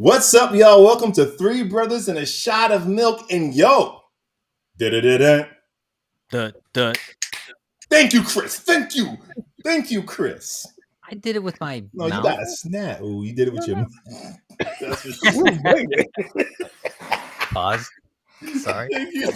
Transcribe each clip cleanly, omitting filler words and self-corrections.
What's up, y'all? Welcome to Three Brothers and a Shot of Milk. And yo, da-da-da-da. The Thank you, Chris. Thank you, Chris. I did it with my No, you mouth. got a snap. Oh, you did it with your mouth. That's for Ooh, sure. baby. Pause. Sorry. Thank you.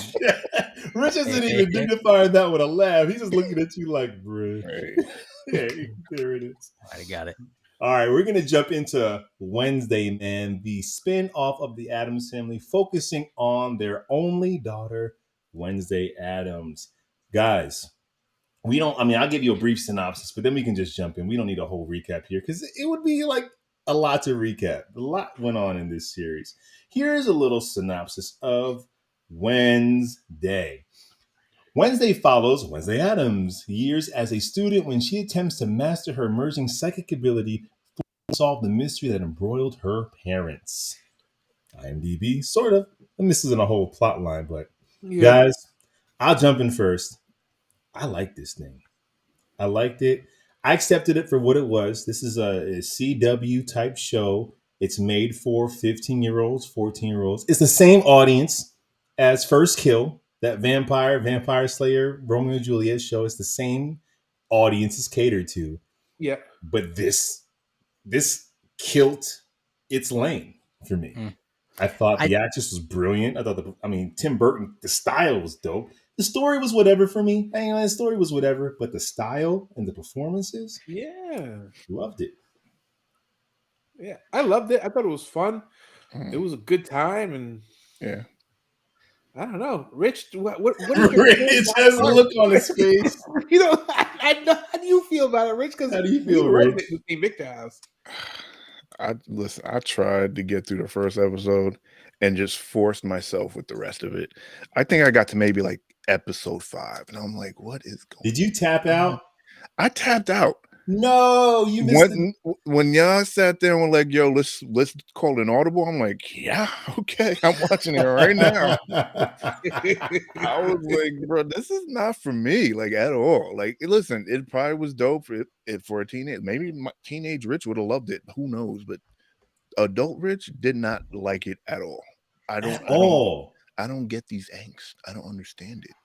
Rich isn't Hey, even hey. dignifying that with a laugh. He's just looking at you like, bruh. Right. Hey, there it is. I got it. All right, we're going to jump into Wednesday, man, the spin-off of the Addams Family, focusing on their only daughter, Wednesday Addams. Guys, I'll give you a brief synopsis, but then we can just jump in. We don't need a whole recap here because it would be like a lot to recap. A lot went on in this series. Here's a little synopsis of Wednesday. Wednesday follows Wednesday Addams' years as a student when she attempts to master her emerging psychic ability to solve the mystery that embroiled her parents. IMDb, sort of. And this isn't a whole plot line, but guys, I'll jump in first. I like this thing. I liked it. I accepted it for what it was. This is a CW type show. It's made for 15-year-olds, 14-year-olds. It's the same audience as First Kill, that Vampire Slayer, Romeo and Juliet show. It's the same audience it's catered to. Yeah. But this killed its lane for me. I thought the actress was brilliant. I thought Tim Burton, the style was dope. The story was whatever for me. The story was whatever, but the style and the performances, loved it. Yeah, I loved it. I thought it was fun. It was a good time, and I don't know, Rich. What is your Rich has a look on his face. I know. How do you feel about it, Rich? Because how do you feel, Rich? Victor House. I tried to get through the first episode and just forced myself with the rest of it. I think I got to maybe like episode 5, and I'm like, "What is going?" Did you tap out? I tapped out. No, you missed when y'all sat there and were like, "Yo, let's call an audible." I'm like, "Yeah, okay, I'm watching it right now." I was like, "Bro, this is not for me, like at all." Like, listen, it probably was dope for a teenage. Maybe my teenage Rich would have loved it. Who knows? But adult Rich did not like it at all. I don't get these angst. I don't understand it.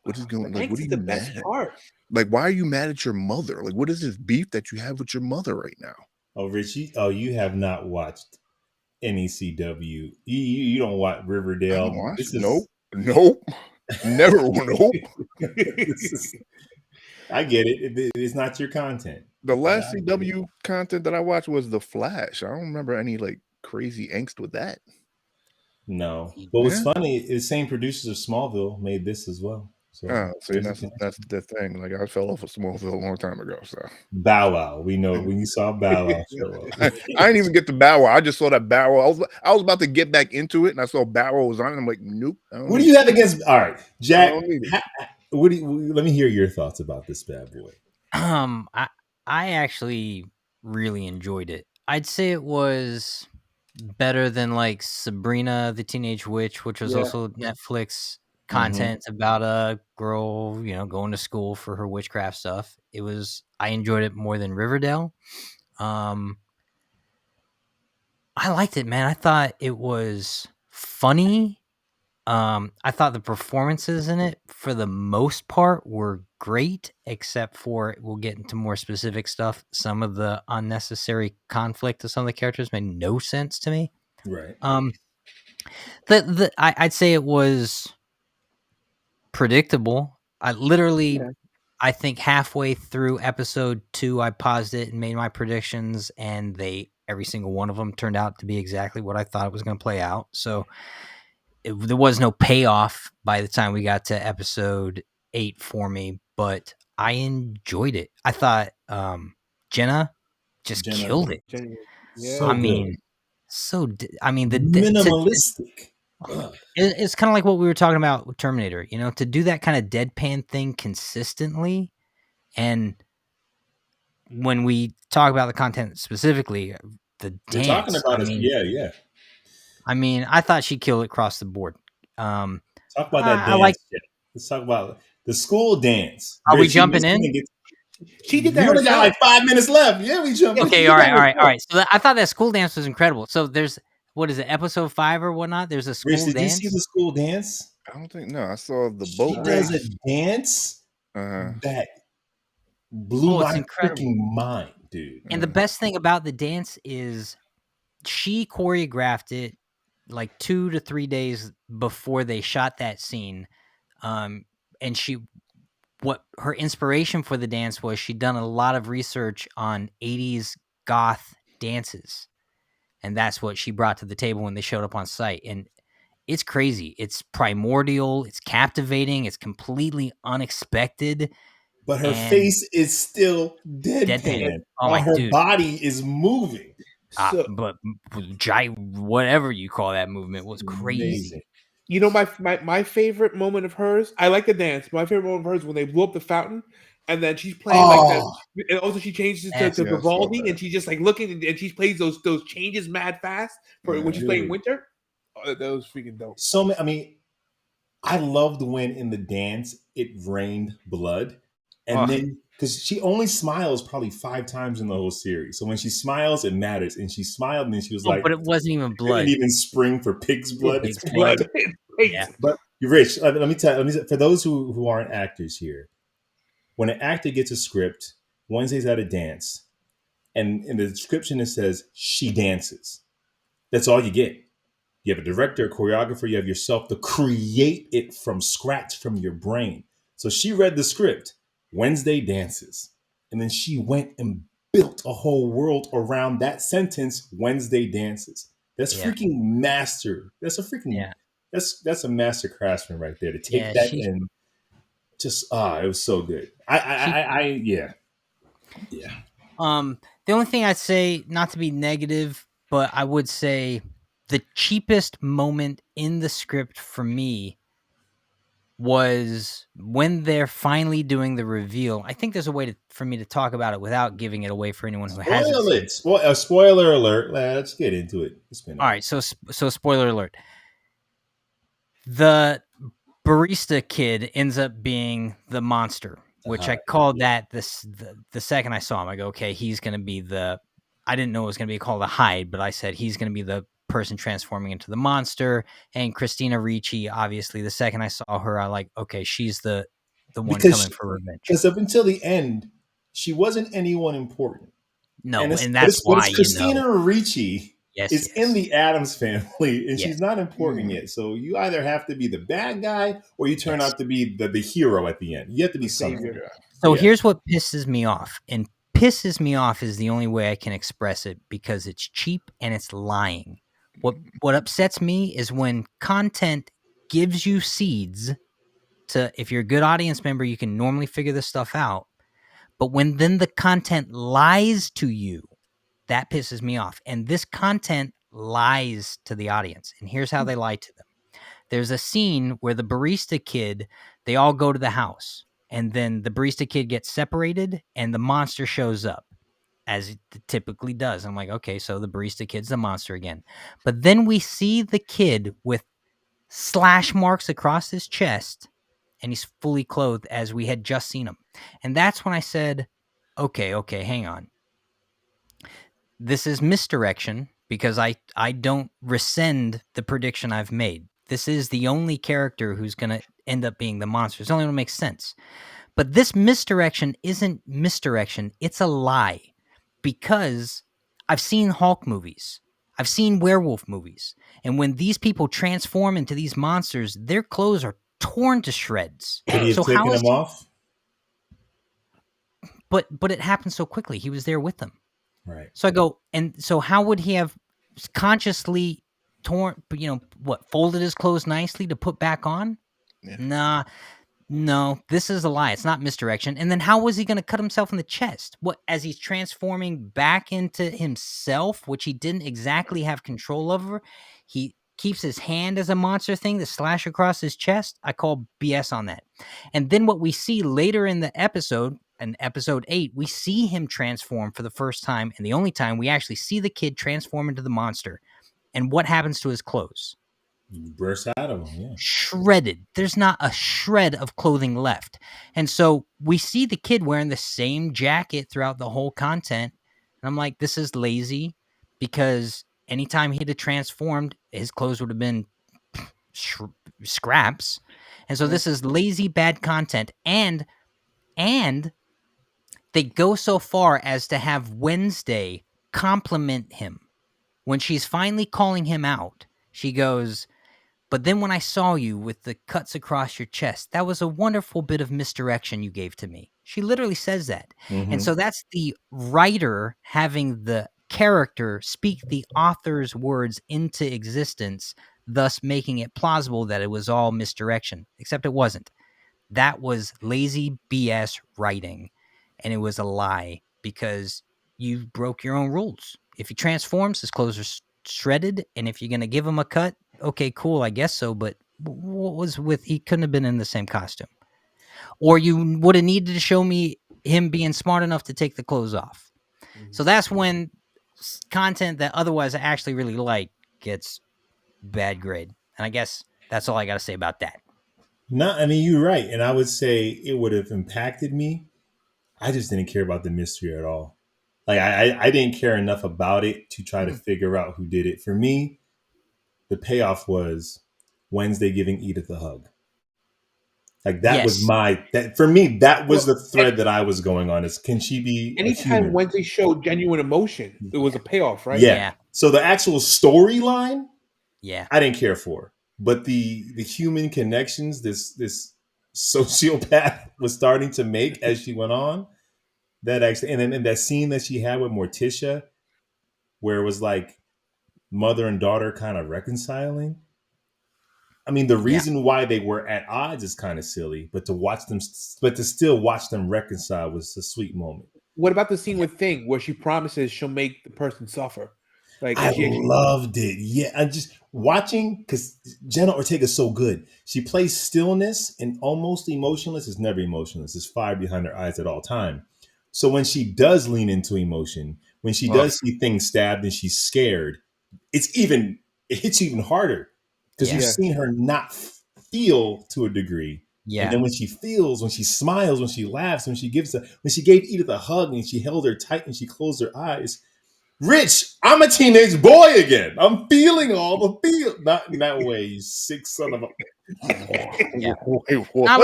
What is going on? Like, what are you mad at? Like, why are you mad at your mother? Like, what is this beef that you have with your mother right now? Oh, Rich, you have not watched any CW. You don't watch Riverdale. Nope. Never. Nope. I get it. It's not your content. The last CW content that I watched was The Flash. I don't remember any like crazy angst with that. No. What was funny is the same producers of Smallville made this as well. So that's the thing. Like, I fell off of Smallville a long time ago. So Bow Wow, we know when you saw Bow Wow show up. I didn't even get to Bow Wow. I just saw that Bow Wow. I was about to get back into it, and I saw Bow Wow was on, and I'm like, nope. What do you have against? All right, Jack. Let me hear your thoughts about this bad boy. I actually really enjoyed it. I'd say it was better than like Sabrina the Teenage Witch, which was also Netflix content about a girl, going to school for her witchcraft stuff. I enjoyed it more than Riverdale. I liked it, man. I thought it was funny. I thought the performances in it, for the most part, were great, except for, we'll get into more specific stuff, some of the unnecessary conflict of some of the characters made no sense to me. Right. I'd say it was predictable. I think halfway through episode 2, I paused it and made my predictions, and every single one of them turned out to be exactly what I thought it was going to play out. So there was no payoff by the time we got to episode 8 for me, but I enjoyed it. I thought Jenna killed it. Minimalistic. It's kind of like what we were talking about with Terminator, to do that kind of deadpan thing consistently. And when we talk about the content specifically, the dance, talking about yeah. I thought she killed it across the board. Talk about that dance. Let's talk about the school dance. Are we jumping in? She did that. We only got like 5 minutes left. Yeah, we jumped. Okay, all right. So I thought that school dance was incredible. So there's what is it, episode 5 or whatnot? There's a school Rich, did dance. you see the school dance? I don't think I saw the She boat does a race. dance that blew it's my incredible. freaking mind, dude. And the best thing about the dance is she choreographed it like 2 to 3 days before they shot that scene. And what her inspiration for the dance was, she'd done a lot of research on 80s goth dances. And that's what she brought to the table when they showed up on site. And it's crazy. It's primordial. It's captivating. It's completely unexpected. But her face is still deadpan. Oh, while her dude. body is moving. But whatever you call that movement was crazy. Amazing. You know, my favorite moment of hers, I like the dance. My favorite moment of hers when they blew up the fountain, and then she's playing like that. And also she changes to Vivaldi, and she's just like looking, and she plays those changes mad fast for when she's playing Winter. Oh, that was freaking dope. So, I mean, I loved when in the dance it rained blood, and then because she only smiles probably 5 times in the whole series, so when she smiles, it matters. And she smiled, and then she was like, "But it wasn't even blood. It didn't even spring for pig's blood. It's blood." Yeah. But Rich, let me tell you, for those who aren't actors here, when an actor gets a script, Wednesday's at a dance, and in the description it says she dances. That's all you get. You have a director, a choreographer, you have yourself to create it from scratch from your brain. So she read the script, Wednesday dances. And then she went and built a whole world around that sentence, Wednesday dances. That's freaking master. That's a freaking, that's a master craftsman right there to take that and just, it was so good. Yeah. The only thing I'd say, not to be negative, but I would say the cheapest moment in the script for me was when they're finally doing the reveal. I think there's a way for me to talk about it without giving it away for anyone who hasn't seen it. Spoiler alert. Let's get into it. All right, so spoiler alert. The barista kid ends up being the monster, which I called that the second I saw him. I go, okay, he's going to be I didn't know it was going to be called a Hyde, but I said he's going to be the person transforming into the monster. And Christina Ricci, obviously, the second I saw her, I like, okay, she's the one coming for revenge. Because up until the end, she wasn't anyone important. No, and that's why Christina Ricci is in the Addams family, and Yes. she's not important yet. So you either have to be the bad guy, or you turn out to be the hero at the end. You have to be something. So here's what pisses me off, and pisses me off is the only way I can express it, because it's cheap and it's lying. What upsets me is when content gives you seeds to, if you're a good audience member, you can normally figure this stuff out. But when then the content lies to you, that pisses me off. And this content lies to the audience. And here's how they lie to them. There's a scene where the barista kid, they all go to the house. And then the barista kid gets separated and the monster shows up, as it typically does. I'm like, okay, so the barista kid's the monster again. But then we see the kid with slash marks across his chest, and he's fully clothed as we had just seen him. And that's when I said, okay, hang on. This is misdirection, because I don't rescind the prediction I've made. This is the only character who's going to end up being the monster. It's the only one that makes sense. But this misdirection isn't misdirection. It's a lie, because I've seen Hulk movies. I've seen werewolf movies. And when these people transform into these monsters, their clothes are torn to shreds. Could he have taken them off? But it happened so quickly. He was there with them. Right. So I go, and so how would he have consciously folded his clothes nicely to put back on? Yeah. No, this is a lie. It's not misdirection. And then how was he going to cut himself in the chest? What, as he's transforming back into himself, which he didn't exactly have control over, he keeps his hand as a monster thing to slash across his chest? I call BS on that. And then what we see later in the episode, in episode 8, we see him transform for the first time, and the only time we actually see the kid transform into the monster. And what happens to his clothes? Burst out of him, yeah. Shredded. There's not a shred of clothing left. And so we see the kid wearing the same jacket throughout the whole content. And I'm like, this is lazy, because anytime he'd have transformed, his clothes would have been scraps. And so this is lazy, bad content. And they go so far as to have Wednesday compliment him. When she's finally calling him out, she goes, "But then when I saw you with the cuts across your chest, that was a wonderful bit of misdirection you gave to me." She literally says that. Mm-hmm. And so that's the writer having the character speak the author's words into existence, thus making it plausible that it was all misdirection, except it wasn't. That was lazy BS writing, and it was a lie because you broke your own rules. If he transforms, his clothes are shredded, and if you're going to give him a cut, okay, cool, I guess so, but what was with, he couldn't have been in the same costume. Or you would have needed to show me him being smart enough to take the clothes off. So that's when content that otherwise I actually really like gets bad grade. And I guess that's all I got to say about that. No, I mean, you're right. And I would say it would have impacted me. I just didn't care about the mystery at all. Like, I didn't care enough about it to try to figure out who did it. For me, the payoff was Wednesday giving Edith a hug. Like, that was for me, that was the thread that I was going on, is can she be anytime Wednesday showed genuine emotion, it was a payoff, right? Yeah. So the actual storyline, I didn't care for. But the human connections this sociopath was starting to make as she went on, that actually, and then that scene that she had with Morticia, where it was like mother and daughter kind of reconciling. I mean, the reason why they were at odds is kind of silly, but to still watch them reconcile was a sweet moment. What about the scene with Thing where she promises she'll make the person suffer? Like, I loved it. Yeah, I'm just watching because Jenna Ortega's so good. She plays stillness and almost emotionless. Is never emotionless. There's fire behind her eyes at all time. So when she does lean into emotion, when she does see things stabbed and she's scared, it hits you even harder because you've seen her not feel to a degree. Yeah. And then when she feels, when she smiles, when she laughs, when she gave Edith a hug and she held her tight and she closed her eyes. Rich, I'm a teenage boy again. I'm feeling all the feel. Not in that way, you sick son of a. No,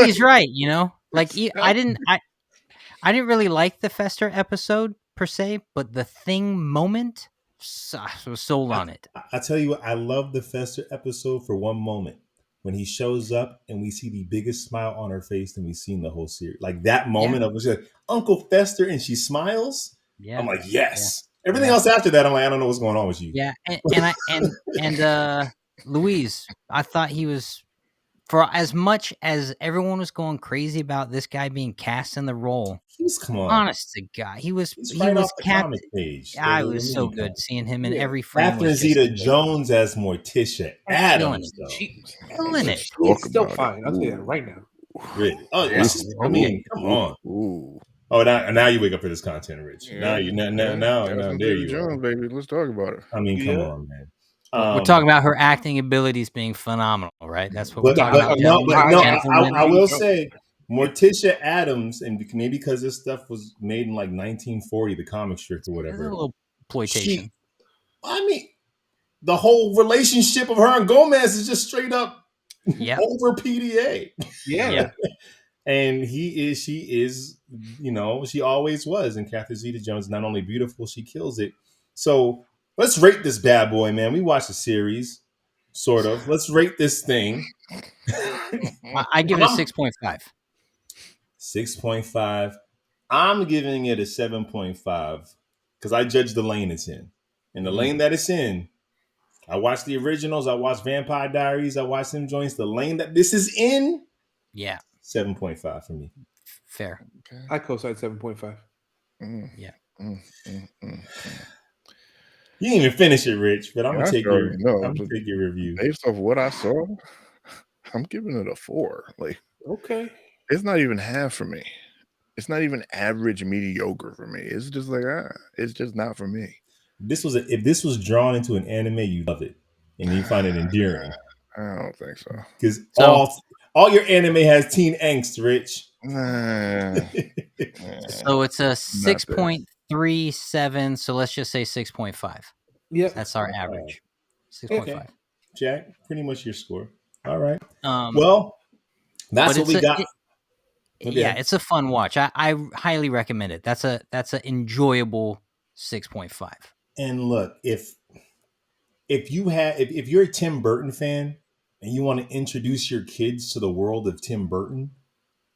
he's right. You know, like I didn't really like the Fester episode per se, but the Thing moment, I was sold on it. I tell you what, I love the Fester episode for one moment when he shows up and we see the biggest smile on her face than we've seen the whole series. Like that moment of like, Uncle Fester, and she smiles. Yeah. I'm like, yes. Everything else after that, I'm like, I don't know what's going on with you. Yeah, and Louise, I thought he was, for as much as everyone was going crazy about this guy being cast in the role. Come on, honest to God, he was right off the comic page. I was so good seeing him in every frame. Catherine Zeta-Jones as Morticia Adams, though. Killing it. It's still fine. I'll tell you that right now. Really? Oh, yes. I mean, come on. Ooh. Oh, now you wake up for this content, Rich. Now there you Jones, baby. Let's talk about it. I mean, come on, man. We're talking about her acting abilities being phenomenal, right? That's what we're talking about. I will say, Morticia Adams, and maybe because this stuff was made in like 1940, the comic strip or whatever. A little exploitation. I mean, the whole relationship of her and Gomez is just straight up over PDA. Yeah. And she is, she always was. And Catherine Zeta-Jones, not only beautiful, she kills it. So let's rate this bad boy, man. We watched the series, sort of. Let's rate this thing. I give it a 6.5. 6.5. I'm giving it a 7.5 because I judge the lane it's in. And the lane that it's in, I watched the originals. I watched Vampire Diaries. I watched them joints. The lane that this is in, 7.5 for me. Fair. Okay. I co-sign 7.5. Yeah. You didn't even finish it, Rich, but I'm gonna take your review. Based off what I saw, I'm giving it a 4. Like, okay, it's not even half for me. It's not even average mediocre for me. It's just like it's just not for me. If this was drawn into an anime, you love it and you find it endearing. I don't think so. Because all your anime has teen angst, Rich. So it's a 6.37. So let's just say 6.5. Yeah, That's our average. 6.5. Okay, Jack, pretty much your score. All right. Um, Well, that's what we got. Yeah, it's a fun watch. I highly recommend it. That's an enjoyable 6.5. And look, if you're a Tim Burton fan and you want to introduce your kids to the world of Tim Burton,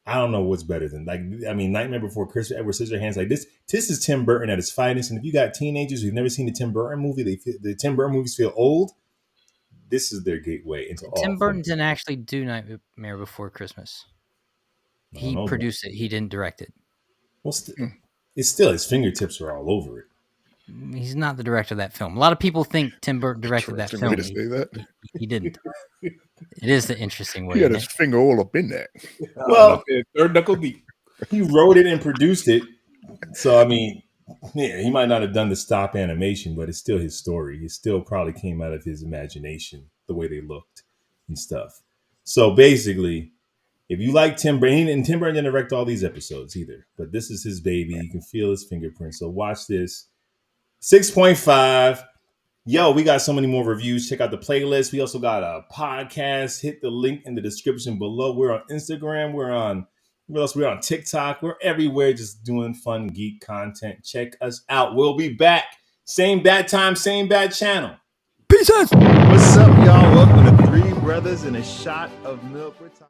I don't know what's better than Nightmare Before Christmas, Edward Scissorhands. Like this is Tim Burton at his finest. And if you got teenagers who've never seen the Tim Burton movie, the Tim Burton movies feel old. This is their gateway into all. Tim Burton didn't actually do Nightmare Before Christmas. He produced it. He didn't direct it. Well, it's still his fingertips are all over it. He's not the director of that film. A lot of people think Tim Burton directed that film. To say that. He didn't. It is the interesting way. He had his finger all up in that. Well, third knuckle deep. He wrote it and produced it. So, I mean, yeah, he might not have done the stop animation, but it's still his story. It still probably came out of his imagination, the way they looked and stuff. So basically, if you like Tim Burton, and Tim Burton didn't direct all these episodes either, but this is his baby. You can feel his fingerprint. So watch this. 6.5. Yo, we got so many more reviews. Check out the playlist. We also got a podcast. Hit the link in the description below. We're on Instagram. We're on TikTok. We're everywhere just doing fun geek content. Check us out. We'll be back. Same bad time, same bad channel. Peace out. What's up, y'all? Welcome to Three Brothers and a Shot of Milk.